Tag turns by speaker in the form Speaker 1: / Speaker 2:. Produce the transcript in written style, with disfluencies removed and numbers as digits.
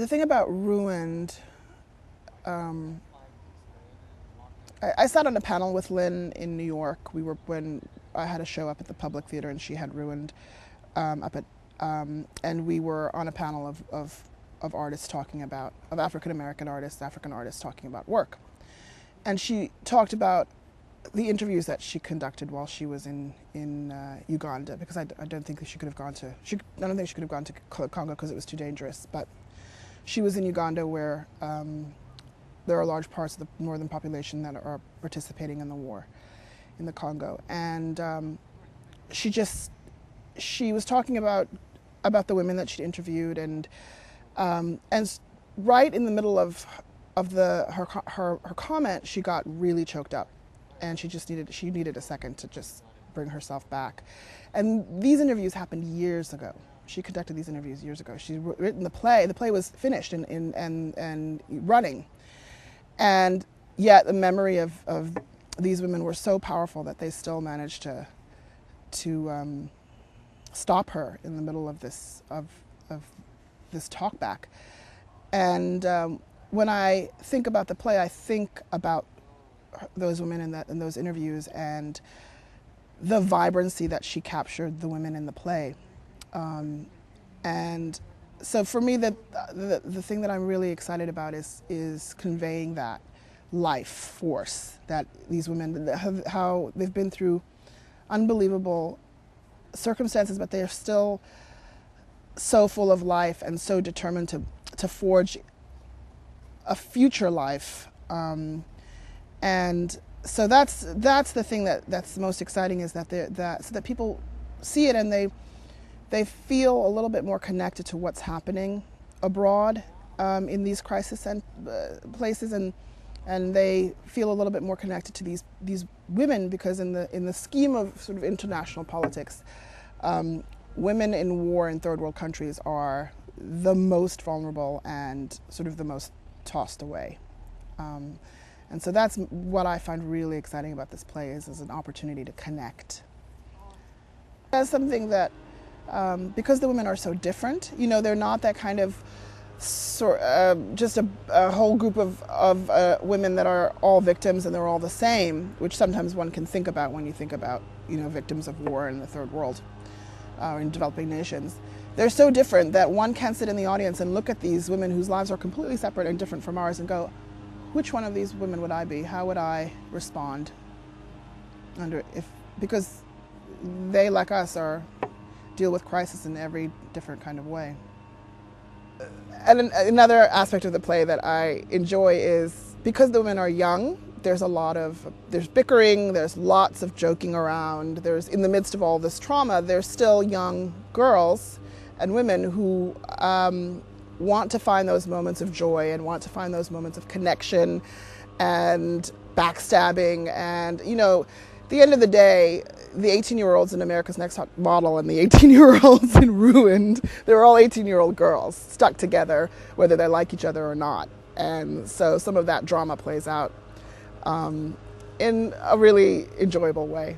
Speaker 1: The thing about Ruined, I sat on a panel with Lynn in New York. When I had a show up at the Public Theater and she had Ruined and we were on a panel of artists talking about, of African American artists, African artists talking about work. And she talked about the interviews that she conducted while she was in Uganda, because I don't think she could have gone to, I don't think she could have gone to Congo because it was too dangerous. But she was in Uganda where there are large parts of the northern population that are participating in the war in the Congo. And she was talking about the women that she'd interviewed, and right in the middle of her comment, she got really choked up, and she needed a second to just bring herself back. And these interviews happened years ago. She conducted these interviews years ago. She'd written the play. The play was finished and running, and yet the memory of these women were so powerful that they still managed to stop her in the middle of this talkback. And when I think about the play, I think about those women in those interviews and the vibrancy that she captured the women in the play. And so for me, the thing that I'm really excited about is conveying that life force that these women, how they've been through unbelievable circumstances, but they are still so full of life and so determined to forge a future life. And so that's the thing that's most exciting, is that so that people see it and they feel a little bit more connected to what's happening abroad in these crisis and places, and they feel a little bit more connected to these women, because in the scheme of sort of international politics, women in war in third world countries are the most vulnerable and sort of the most tossed away. And so that's what I find really exciting about this play, is an opportunity to connect. That's something that, because the women are so different, they're not that kind of just a whole group of women that are all victims and they're all the same, which sometimes one can think about when you think about victims of war in the third world in developing nations. They're so different that one can't sit in the audience and look at these women whose lives are completely separate and different from ours and go, which one of these women would I be? How would I respond because they, like us, deal with crisis in every different kind of way. And another aspect of the play that I enjoy is, because the women are young, there's bickering, there's lots of joking around. In the midst of all this trauma, there's still young girls and women who want to find those moments of joy and want to find those moments of connection and backstabbing. And, at the end of the day, the 18-year-olds in America's Next Top Model and the 18-year-olds in Ruined, they're all 18-year-old girls stuck together, whether they like each other or not. And so some of that drama plays out in a really enjoyable way.